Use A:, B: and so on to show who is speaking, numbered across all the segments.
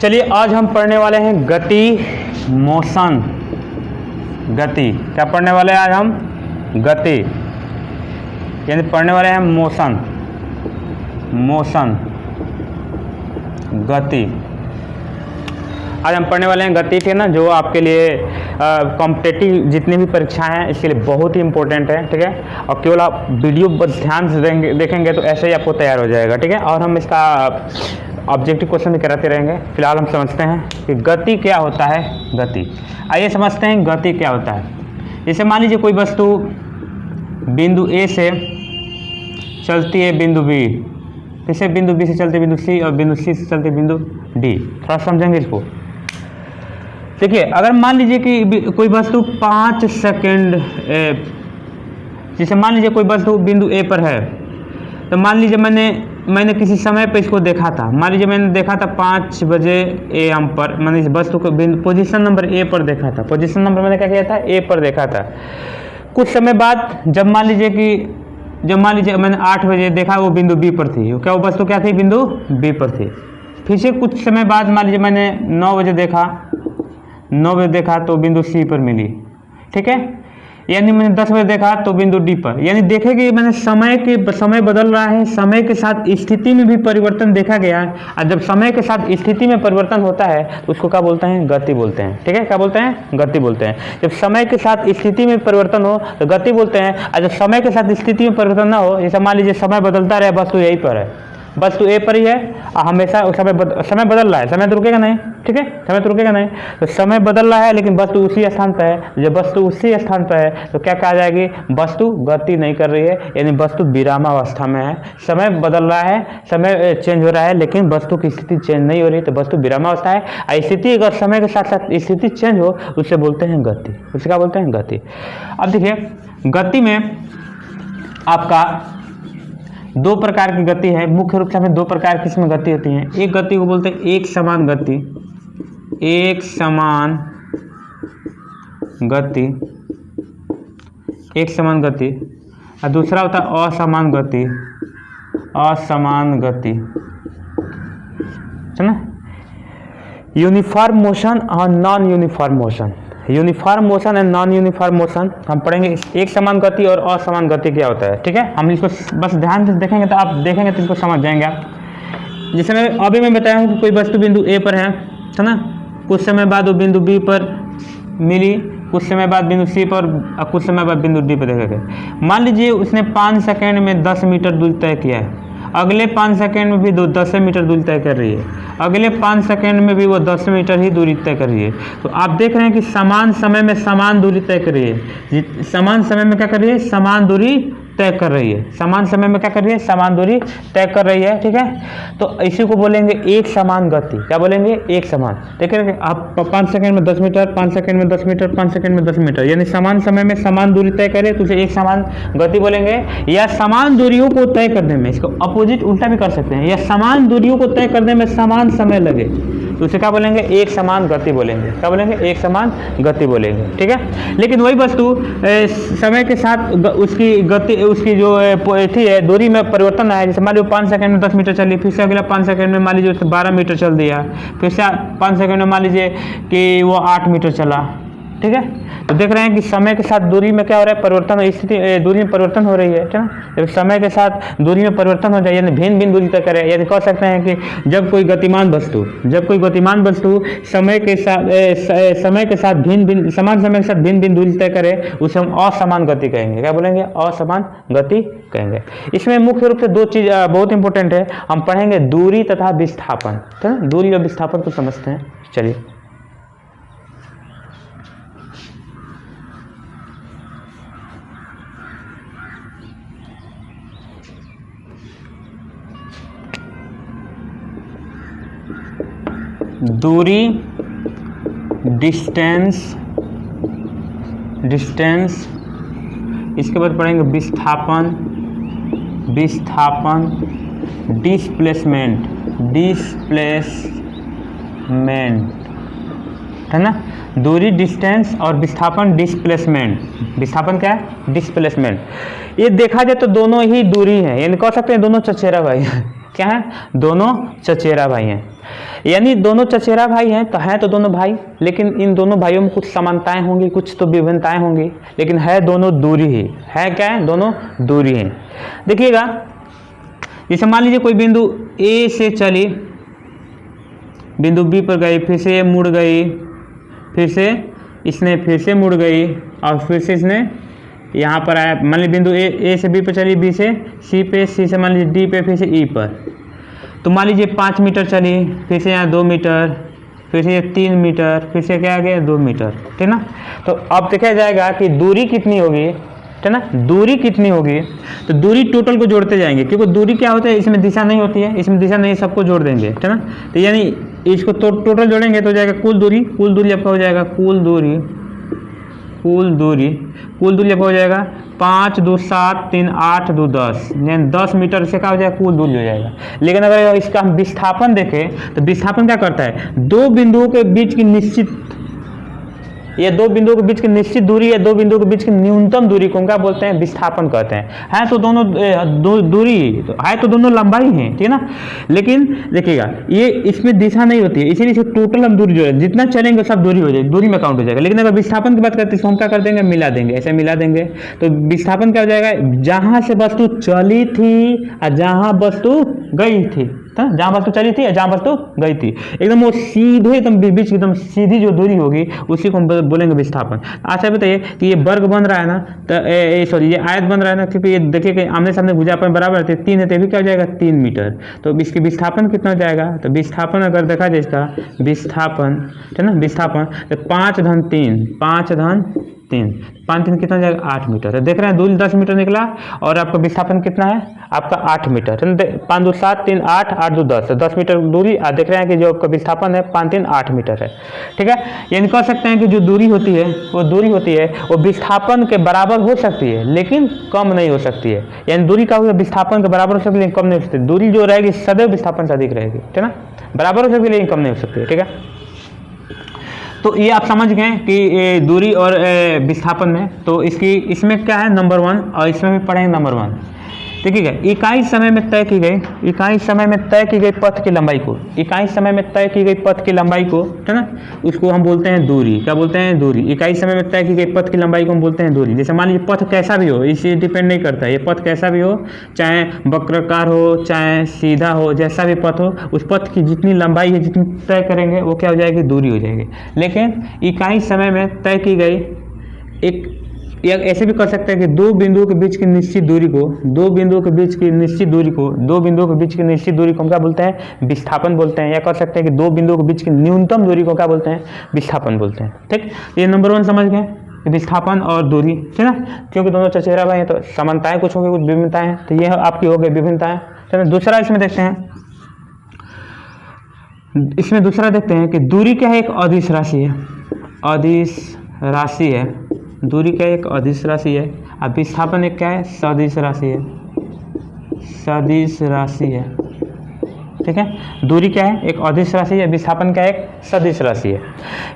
A: चलिए आज हम पढ़ने वाले हैं गति, मोशन। गति क्या पढ़ने वाले हैं आज हम? गति, यानी पढ़ने वाले हैं मोशन। मोशन, गति। आज हम पढ़ने वाले हैं गति, ठीक है ना, जो आपके लिए कॉम्पिटिटिव जितनी भी परीक्षाएं हैं इसके लिए बहुत ही इंपॉर्टेंट है, ठीक है। और केवल आप वीडियो बस ध्यान से देखेंगे तो ऐसे ही आपको तैयार हो जाएगा, ठीक है। और हम इसका ऑब्जेक्टिव क्वेश्चन भी कराते रहेंगे। फिलहाल हम समझते हैं कि गति क्या होता है। गति, आइए समझते हैं गति क्या होता है। जैसे मान लीजिए कोई वस्तु बिंदु ए से चलती है बिंदु बी, फिर से बिंदु बी से चलती बिंदु सी, और बिंदु सी से चलती बिंदु डी। थोड़ा समझेंगे इसको। देखिए, अगर मान लीजिए कि कोई वस्तु 5 सेकेंड, जैसे मान लीजिए कोई वस्तु बिंदु ए पर है, तो मान लीजिए मैंने किसी समय पे इसको देखा था। मान लीजिए मैंने देखा था 5 बजे AM पर, मैंने इस वस्तु को पोजीशन नंबर ए पर देखा था। पोजीशन नंबर मैंने क्या किया था? ए पर देखा था। कुछ समय बाद जब मान लीजिए मैंने 8 बजे देखा, वो बिंदु बी पर थी। क्या वो वस्तु क्या थी? बिंदु बी पर थी। फिर से कुछ समय बाद मान लीजिए मैंने 9 बजे देखा तो बिंदु सी पर मिली, ठीक है। यानी मैंने 10 बजे देखा तो बिंदु डी पर। यानी देखे कि मैंने समय बदल रहा है, समय के साथ स्थिति में भी परिवर्तन देखा गया है। और जब समय के साथ स्थिति में परिवर्तन होता है तो उसको क्या बोलते हैं? गति बोलते हैं, ठीक है। क्या बोलते हैं? गति बोलते हैं। जब समय के साथ स्थिति में परिवर्तन हो तो गति बोलते हैं। और जब समय के साथ स्थिति में परिवर्तन ना हो, जैसे मान लीजिए समय बदलता रहे, वस्तु यहीं पर है, वस्तु ए पर ही है, हमेशा समय बदल रहा है, समय तो रुकेगा नहीं, ठीक है, समय तो रुकेगा नहीं। तो समय बदल रहा है लेकिन वस्तु उसी स्थान पर है। जब वस्तु उसी स्थान पर है तो क्या कहा जाएगी? वस्तु गति नहीं कर रही है, यानी वस्तु विरामावस्था में है। समय बदल रहा है, समय चेंज हो रहा है, लेकिन वस्तु की स्थिति चेंज नहीं हो रही, तो वस्तु विरामावस्था है। स्थिति अगर समय के साथ साथ स्थिति चेंज हो उससे बोलते हैं गति। उससे क्या बोलते हैं? गति। अब देखिए, गति में आपका 2 प्रकार की गति है। मुख्य रूप से हमें 2 प्रकार की इसमें गति होती है। एक गति को बोलते हैं एक समान गति, एक समान गति, एक समान गति। और दूसरा होता है असमान गति, असमान गति, है ना। यूनिफॉर्म मोशन और non uniform motion. Uniform motion and non uniform motion हम पढ़ेंगे। एक समान गति और असमान गति क्या होता है, ठीक है। हम इसको बस ध्यान से देखेंगे तो आप देखेंगे तो इसको समझ जाएंगे आप। जैसे मैं बताया हूँ कि कोई वस्तु बिंदु ए पर है ना, कुछ समय बाद वो बिंदु बी पर मिली, कुछ समय बाद बिंदु सी पर, और कुछ समय बाद बिंदु डी पर देखा गया। मान लीजिए उसने 5 सेकेंड में 10 मीटर दूरी तय किया है। अगले 5 सेकेंड में भी 10 मीटर दूरी तय कर रही है। अगले 5 सेकेंड में भी वो 10 मीटर ही दूरी तय कर रही है। तो आप देख रहे हैं कि समान समय में समान दूरी तय कर रही है। समान समय में क्या कर रही है? समान दूरी तय कर रही है। समान समय में क्या कर रही है? समान दूरी तय कर रही है, ठीक है। तो इसी को बोलेंगे एक समान गति। क्या बोलेंगे? एक समान। देखिए आप 5 सेकेंड में 10 मीटर, 5 सेकेंड में 10 मीटर, 5 सेकेंड में 10 मीटर, यानी समान समय में समान दूरी तय करे तो उसे एक समान गति बोलेंगे। या समान दूरियों को तय करने में, इसको अपोजिट उल्टा भी कर सकते हैं, या समान दूरियों को तय करने में समान समय लगे तो उसे क्या बोलेंगे? एक समान गति बोलेंगे। क्या बोलेंगे? एक समान गति बोलेंगे, ठीक है। लेकिन वही वस्तु समय के साथ उसकी गति, उसकी जो थी है दूरी में परिवर्तन आया। जैसे मान लीजिए 5 सेकंड में 10 मीटर चली, फिर से अगला 5 सेकंड में मान लीजिए उसने 12 मीटर चल दिया, फिर से 5 सेकंड में मान लीजिए कि वो 8 मीटर चला, ठीक है। तो देख रहे हैं कि समय के साथ दूरी में क्या हो रहा है? परिवर्तन, स्थिति दूरी में परिवर्तन हो रही है, ठीक है। जब समय के साथ दूरी में परिवर्तन हो जाए, यानी भिन्न भिन्न दूरी तय करे, यानी कह सकते हैं कि जब कोई गतिमान वस्तु समय के साथ भिन्न समान समय के साथ भिन्न भिन्न दूरी तय करे उसे हम असमान गति कहेंगे। क्या बोलेंगे? असमान गति कहेंगे। इसमें मुख्य रूप से 2 चीज बहुत इंपॉर्टेंट है। हम पढ़ेंगे दूरी तथा विस्थापन, ठीक है। दूरी और विस्थापन को समझते हैं। चलिए, दूरी, डिस्टेंस, इसके बाद पढ़ेंगे विस्थापन, डिस्प्लेसमेंट, है ना। दूरी, डिस्टेंस और विस्थापन, डिस्प्लेसमेंट। विस्थापन क्या है? डिस्प्लेसमेंट। ये देखा जाए तो दोनों ही दूरी है, यानी कह सकते हैं दोनों चचेरा भाई क्या है, दोनों चचेरा भाई हैं। यानी दोनों चचेरा भाई हैं तो हैं तो दोनों भाई, लेकिन इन दोनों भाइयों में कुछ समानताएं होंगी, कुछ तो विभिन्नताएं होंगी, लेकिन है दोनों दूरी ही है। क्या है, दोनों दूरी हैं। देखिएगा, जैसे मान लीजिए कोई बिंदु ए से चली, बिंदु बी पर गई, फिर से ये मुड़ गई, फिर से इसने फिर से मुड़ गई, और फिर से इसने यहाँ पर आया। मान लीजिए बिंदु ए से बी पर चली, बी से सी पे, सी से मान लीजिए डी पे, फिर से ई पर। तो मान लीजिए 5 मीटर चली, फिर से यहाँ 2 मीटर, फिर से 3 मीटर, फिर से क्या आ गया 2 मीटर, ठीक ना। तो अब देखा जाएगा कि दूरी कितनी होगी, ठीक ना, दूरी कितनी होगी। तो दूरी टोटल को जोड़ते जाएंगे, क्योंकि दूरी क्या होता है, इसमें दिशा नहीं होती है, इसमें दिशा नहीं, सबको जोड़ देंगे, ठीक ना। तो यानी इसको टोटल जोड़ेंगे तो हो जाएगा कुल दूरी आपका हो जाएगा कुल दूरी आपका हो जाएगा 5 2 7 3 8 2 10, यानी 10 मीटर से क्या हो जाएगा, कुल दूरी हो जाएगा। लेकिन अगर इसका हम विस्थापन देखें तो विस्थापन क्या करता है, दो बिंदुओं के बीच की निश्चित, ये दो बिंदुओं के बीच की निश्चित दूरी है, दो बिंदुओं के बीच की न्यूनतम दूरी को क्या बोलते हैं, विस्थापन कहते हैं। है तो दोनों दूरी है तो दोनों लंबाई हैं, ठीक है ना। लेकिन देखिएगा ये इसमें दिशा नहीं होती है, इसीलिए इसे टोटल हम दूरी जो है जितना चलेंगे सब दूरी हो जाएगी, दूरी में काउंट हो जाएगा। लेकिन अगर विस्थापन की बात करते हैं तो हम क्या कर देंगे, मिला देंगे, ऐसे मिला देंगे। तो विस्थापन क्या हो जाएगा, जहां से वस्तु चली थी और जहां वस्तु गई थी, जहां वस्तु चली थी या जहां वस्तु गई थी, एकदम वो सीधे एकदम बीच एकदम सीधी जो दूरी होगी उसी को हम बोलेंगे विस्थापन। अच्छा बताइए कि ये वर्ग बन रहा है ना, तो सॉरी ये आयत बन रहा है ना, क्योंकि ये देखिए कि आमने सामने भुजापन बराबर है, 3 है तो भी क्या हो जाएगा 3 मीटर। तो इसकी विस्थापन कितना हो जाएगा, तो विस्थापन अगर देखा जाए इसका विस्थापन, ठीक ना, विस्थापन तो 5 धन 3 5 धन 3 5 3 कितना हो जाएगा 8 मीटर है। देख रहे हैं दूरी 10 मीटर निकला और आपका विस्थापन कितना है आपका 8 मीटर, 5 2 7 3 8 8 2 10 10 मीटर दूरी। देख रहे हैं कि जो आपका विस्थापन है 5 3 8 मीटर है, ठीक है। यानी कह सकते हैं कि जो दूरी होती है वो विस्थापन के बराबर हो सकती है लेकिन कम नहीं हो सकती है। यानी दूरी का विस्थापन के बराबर हो सकती है लेकिन कम नहीं हो सकती। दूरी जो रहेगी सदैव विस्थापन से अधिक रहेगी, ठीक है ना, बराबर हो सकती है लेकिन कम नहीं हो सकती है, ठीक है। तो ये आप समझ गए कि दूरी और विस्थापन में, तो इसमें क्या है नंबर 1 और इसमें भी पढ़ेंगे नंबर 1। देखिएगा, इकाई समय में तय की गई पथ की लंबाई को, इकाई समय में तय की गई पथ की लंबाई को, है ना, उसको हम बोलते हैं दूरी। क्या बोलते हैं, दूरी। इकाई समय में तय की गई पथ की लंबाई को हम बोलते हैं दूरी। जैसे मान लीजिए पथ कैसा भी हो, इससे डिपेंड नहीं करता है, ये पथ कैसा भी हो, चाहे वक्राकार हो चाहे सीधा हो, जैसा भी पथ हो, उस पथ की जितनी लंबाई है जितनी तय करेंगे वो क्या हो जाएगी, दूरी हो जाएगी। लेकिन इकाई समय में तय की गई एक, या ऐसे भी कर सकते हैं कि दो बिंदुओं के बीच की निश्चित दूरी को हम क्या बोलते हैं, विस्थापन बोलते हैं। या कर सकते हैं कि दो बिंदुओं के बीच की न्यूनतम दूरी को क्या बोलते हैं, विस्थापन बोलते हैं, ठीक। ये नंबर 1 समझ गए, विस्थापन और दूरी, ठीक है ना। क्योंकि दोनों चचेरा भाई हैं तो समानताएं कुछ होंगी, कुछ विभिन्नताएं हैं, तो ये आपकी हो गई विभिन्नताएं, ठीक है। दूसरा इसमें देखते हैं, इसमें दूसरा देखते हैं कि दूरी क्या है, एक अदिश राशि है, दूरी क्या है, एक अदिश राशि है। अब विस्थापन एक क्या है, सदिश राशि है, ठीक है। दूरी क्या है, एक अदिश राशि है, विस्थापन क्या है, एक सदिश राशि है।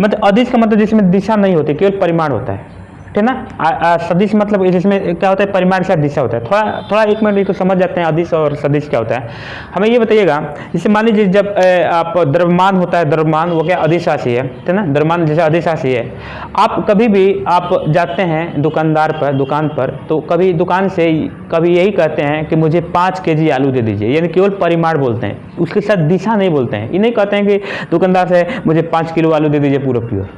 A: मतलब अदिश का मतलब जिसमें दिशा नहीं होती, केवल परिमाण होता है, ठीक है ना। सदिश मतलब जिसमें क्या होता है, परिमाण के साथ दिशा होता है। थोड़ा 1 मिनट तो समझ जाते हैं अदिश और सदिश क्या होता है। हमें ये बताइएगा, जैसे मान लीजिए जब आप द्रव्यमान होता है, द्रव्यमान वो क्या अदिश राशि है, ठीक है ना। द्रव्यमान जैसे अदिश राशि है, आप कभी भी आप जाते हैं दुकान पर, तो कभी दुकान से कभी यही कहते हैं कि मुझे 5 kg आलू दे दीजिए, यानी केवल परिमाण बोलते हैं, उसके साथ दिशा नहीं बोलते हैं। ये नहीं कहते हैं कि दुकानदार से मुझे 5 किलो आलू दे दीजिए पूरा प्योर,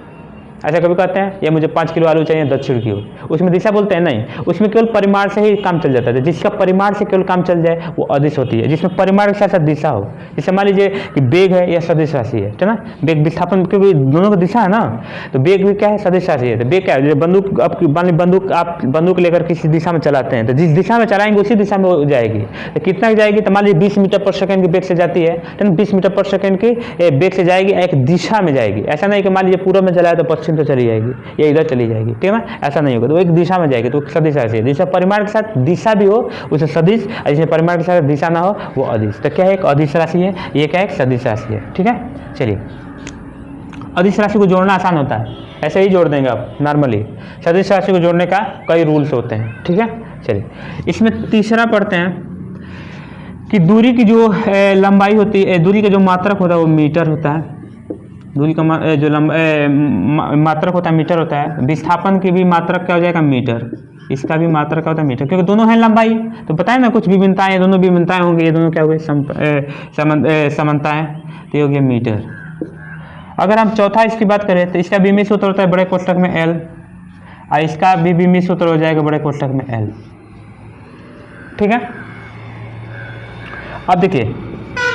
A: ऐसा कभी कहते हैं, या मुझे 5 किलो आलू चाहिए दक्षिण की ओर, उसमें दिशा बोलते हैं नहीं, उसमें केवल परिमाण से ही काम चल जाता है। जिसका परिमाण से केवल काम चल जाए वो अदिश होती है, जिसमें परिमाण के साथ साथ दिशा हो। जैसे मान लीजिए कि बेग है या सदिश राशि है, ठीक है ना। बेग विस्थापन, क्योंकि दोनों की दिशा है ना, तो बेग भी क्या है, सदिश राशि है। तो बेग क्या है, बंदूक आप बंदूक लेकर किसी दिशा में चलाते हैं, तो जिस दिशा में चलाएंगे उसी दिशा में जाएगी। तो कितना जाएगी, तो मान लीजिए 20 मीटर पर सेकंड की बेग से जाती है, 20 मीटर पर सेकंड की बेग से जाएगी, एक दिशा में जाएगी। ऐसा नहीं कि मान लीजिए पूर्व में चलाए तो पश्चिम से चली जाएगी या इधर चली जाएगी, ठीक है ना, ऐसा नहीं होगा। तो एक दिशा में जाएगी, तो सदिश राशि है। जिसमें परिमाण के साथ दिशा भी हो उसे सदिश, और जिसमें परिमाण के साथ दिशा ना हो वो अदिश। तो क्या है, एक अदिश राशि है, ये क्या है, एक सदिश राशि है, ठीक है। चलिए, अदिश राशि को जोड़ना आसान होता है, ऐसे ही जोड़ देंगे आप नॉर्मली। सदिश राशि को जोड़ने का कई रूल्स होते हैं, ठीक है। चलिए, इसमें तीसरा पढ़ते हैं कि दूरी की जो लंबाई होती है, दूरी का जो मात्रक होता है वो मीटर होता है। दूरी का मात्रक होता है मीटर होता है। विस्थापन की भी मात्रक क्या हो जाएगा, मीटर। इसका भी मात्रक क्या होता है, मीटर, क्योंकि दोनों हैं लंबाई। तो पता है ना कुछ विभिन्नताएं, दोनों विभिन्नताएं होंगी, ये दोनों क्या हो गए, समानताएं, तो ये हो गया मीटर। अगर हम चौथा इसकी बात करें तो इसका बीमी सूत्र होता है बड़े कोष्ठक में L, और इसका भी बीमी सूत्र हो जाएगा बड़े कोष्ठक में L। ठीक है। अब देखिए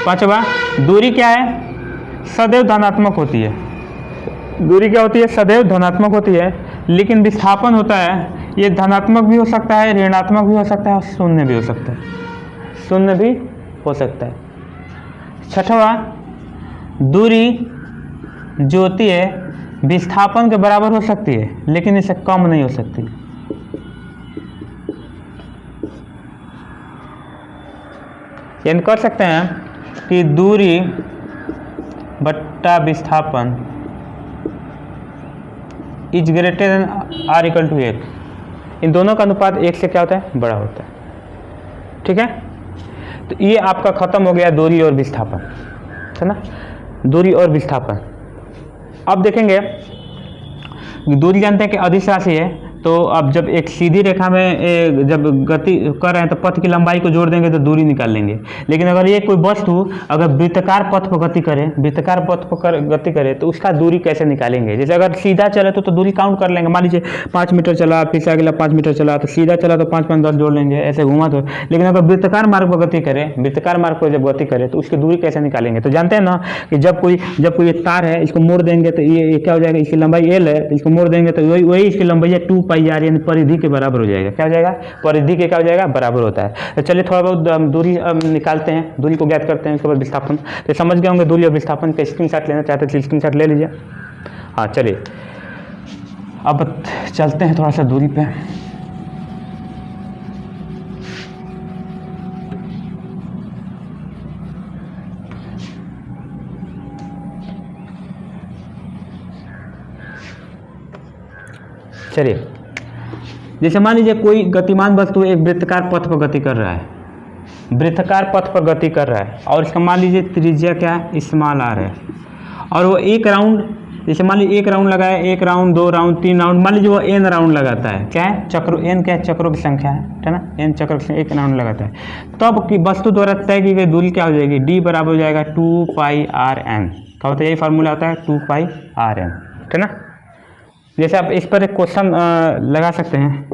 A: पांचवा, दूरी क्या है, सदैव धनात्मक होती है। दूरी क्या होती है, सदैव धनात्मक होती है, लेकिन विस्थापन होता है ये धनात्मक भी हो सकता है, ऋणात्मक भी हो सकता है और शून्य भी हो सकता है, शून्य भी हो सकता है। छठवा, दूरी जो होती है विस्थापन के बराबर हो सकती है, लेकिन इससे कम नहीं हो सकती। यानी कर सकते हैं कि दूरी बट्टा विस्थापन is greater than or equal to 1। इन दोनों का अनुपात 1 से क्या होता है, बड़ा होता है। ठीक है। तो ये आपका खत्म हो गया दूरी और विस्थापन, है ना, दूरी और विस्थापन। अब देखेंगे दूरी जानते हैं कि अदिश राशि है, तो अब जब एक सीधी रेखा में जब गति कर रहे हैं तो पथ की लंबाई को जोड़ देंगे तो दूरी निकाल लेंगे। लेकिन अगर ये कोई वस्तु अगर वृत्ताकार पथ पर गति करे, वृत्ताकार पथ पर गति करे तो उसका दूरी कैसे निकालेंगे। जैसे अगर सीधा चले तो दूरी काउंट कर लेंगे, मान लीजिए 5 मीटर चला, फिर से अगला 5 मीटर चला, तो सीधा चला तो 5 5 10 जोड़ लेंगे, ऐसे घुमा तो। लेकिन अगर वृत्ताकार मार्ग पर गति करे, वृत्ताकार मार्ग पर जब गति करे तो उसकी दूरी कैसे निकालेंगे। तो जानते हैं ना कि जब कोई तार है, इसको मोड़ देंगे तो ये क्या हो जाएगा, इसकी लंबाई L है, इसको मोड़ देंगे तो वही इसकी लंबाई है 2πr, यानी परिधि के बराबर हो जाएगा। क्या हो जाएगा, परिधि के क्या हो जाएगा, बराबर होता है। तो चलिए थोड़ा बहुत दूरी निकालते हैं, दूरी को ज्ञात करते हैं, उसके बाद विस्थापन। तो समझ गए होंगे दूरी और विस्थापन का स्क्रीनशॉट लेना चाहते हैं, स्क्रीनशॉट ले लीजिए। हाँ चलिए अब चलते हैं थोड़ा सा दूरी पे। चलिए जैसे मान लीजिए कोई गतिमान वस्तु एक वृत्ताकार पथ पर गति कर रहा है, वृत्ताकार पथ पर गति कर रहा है, और इसका मान लीजिए त्रिज्या क्या है, स्मॉल r है, और वो एक राउंड, जैसे मान लीजिए एक राउंड लगाया, 1 राउंड 2 राउंड 3 राउंड, मान लीजिए वो n राउंड लगाता है। क्या है, चक्र, n क्या है, चक्रों की संख्या है ना, n चक्र की 1 राउंड लगाता है। तब की वस्तु द्वारा तय की गई दूरी क्या हो जाएगी, d बराबर हो जाएगा 2πrn। क्या होता है, यही फार्मूला होता है 2πrn, है ना। जैसे आप इस पर एक क्वेश्चन लगा सकते हैं।